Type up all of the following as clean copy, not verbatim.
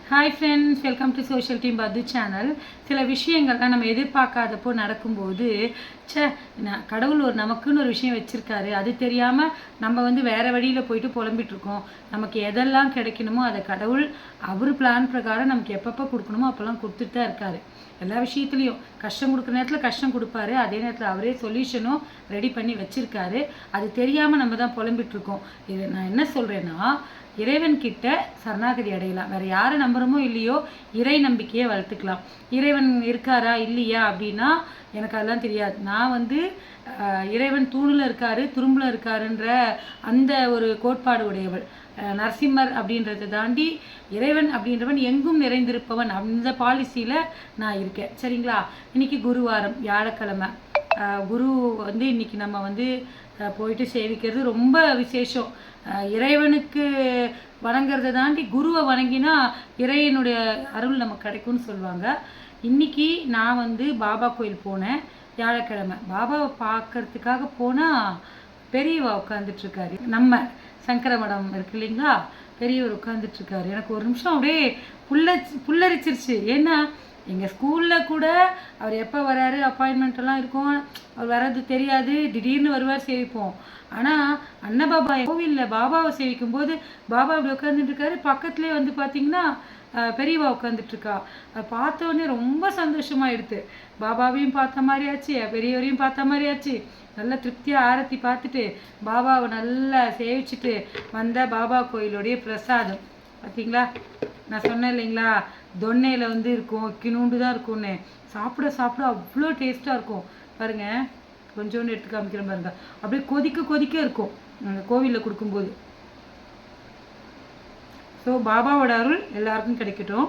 Hi friends, welcome to social team பத்து channel. சில விஷயங்கள்லாம் நம்ம எதிர்பார்க்காதப்போ நடக்கும்போது கடவுள் நமக்குன்னு ஒரு விஷயம் வச்சுருக்காரு, அது தெரியாமல் நம்ம வேறு வழியில் போயிட்டு புலம்பிகிட்ருக்கோம். நமக்கு எதெல்லாம் கிடைக்கணுமோ அதை கடவுள் அவர் பிளான் பிரகாரம் நமக்கு எப்பப்போ கொடுக்கணுமோ அப்போல்லாம் கொடுத்துட்டு தான் இருக்காரு. எல்லா விஷயத்துலையும் கஷ்டம் கொடுக்குற நேரத்தில் கஷ்டம் கொடுப்பாரு, அதே நேரத்தில் அவரே சொல்யூஷனும் ரெடி பண்ணி வச்சுருக்காரு. அது தெரியாமல் நம்ம தான் புலம்பிகிட்ருக்கோம். இது நான் என்ன சொல்கிறேன்னா, இறைவன்கிட்ட சரணாகதி அடையலாம். வேறு யாரை நம்புகிறோமோ இல்லையோ இறை நம்பிக்கையை வளர்த்துக்கலாம். இறைவன் இருக்காரா இல்லையா அப்படின்னா எனக்கு அதெல்லாம் தெரியாது. நான் இறைவன் தூணில் இருக்காரு துரும்பில் இருக்காருன்ற அந்த ஒரு கோட்பாடு உடையவள். நரசிம்மர் அப்படின்றத தாண்டி இறைவன் அப்படின்றவன் எங்கும் நிறைந்திருப்பவன், அந்த பாலிசியில் நான் இருக்கேன். சரிங்களா? இன்னைக்கு குருவாரம், வியாழக்கிழமை. குரு இன்னைக்கு நம்ம போயிட்டு சேவிக்கிறது ரொம்ப விசேஷம். இறைவனுக்கு வணங்குறதை தாண்டி குருவை வணங்கினா இறைவனுடைய அருள் நமக்கு கிடைக்கும்னு சொல்லுவாங்க. இன்றைக்கி நான் பாபா கோயில் போனேன். வியாழக்கிழமை பாபாவை பார்க்கறதுக்காக போனால் பெரியவா உட்காந்துட்ருக்காரு. நம்ம சங்கர மடம் இருக்கு இல்லைங்களா, பெரியவர் உட்காந்துட்ருக்காரு. எனக்கு ஒரு நிமிஷம் அப்படியே புல்லரிச்சிருச்சு. ஏன்னா எங்கள் ஸ்கூலில் கூட அவர் எப்போ வராரு, அப்பாயின்மெண்ட்டெல்லாம் இருக்கும், அவர் வர்றது தெரியாது, திடீர்னு வருவார், சேவிப்போம். ஆனால் அன்னபாபா கோவிலில் பாபாவை சேவிக்கும் போது பாபா அப்படி உட்காந்துட்டுருக்காரு. பக்கத்துலேயே பார்த்தீங்கன்னா பெரியவா உட்காந்துட்ருக்கா. பார்த்தோன்னே ரொம்ப சந்தோஷமாயிடுது. பாபாவையும் பார்த்த மாதிரி ஆச்சு, பெரியவரையும் பார்த்த மாதிரி ஆச்சு. நல்லா திருப்தியாக ஆரத்தி பார்த்துட்டு பாபாவை நல்லா சேவிச்சுட்டு வந்த பாபா கோயிலுடைய பிரசாதம் பார்த்தீங்களா. நான் சொன்னேன் இல்லைங்களா, தொன்னையில் இருக்கும், கிணூண்டு தான் இருக்கும்னு. சாப்பிட சாப்பிட அவ்வளோ டேஸ்ட்டாக இருக்கும். பாருங்கள், கொஞ்சோண்டு எடுத்து காமிக்கிறேன் பாருங்க. அப்படியே கொதிக்க கொதிக்க இருக்கும் அந்த கோவிலில் கொடுக்கும்போது. ஸோ பாபாவோட அருள் எல்லாருக்கும் கிடைக்கட்டும்,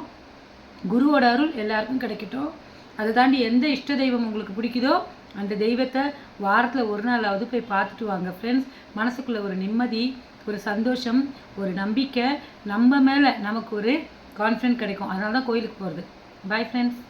குருவோட அருள் எல்லாருக்கும் கிடைக்கட்டும். அதை தாண்டி எந்த இஷ்ட தெய்வம் உங்களுக்கு பிடிக்குதோ அந்த தெய்வத்தை வாரத்தில் ஒரு நாளாவது போய் பார்த்துட்டு வாங்க ஃப்ரெண்ட்ஸ். மனசுக்குள்ளே ஒரு நிம்மதி, ஒரு சந்தோஷம், ஒரு நம்பிக்கை, நம்ம மேலே நமக்கு ஒரு கான்ஃபிடென்ட் கிடைக்கும். அதனால தான் கோயிலுக்கு போகிறது. Bye friends.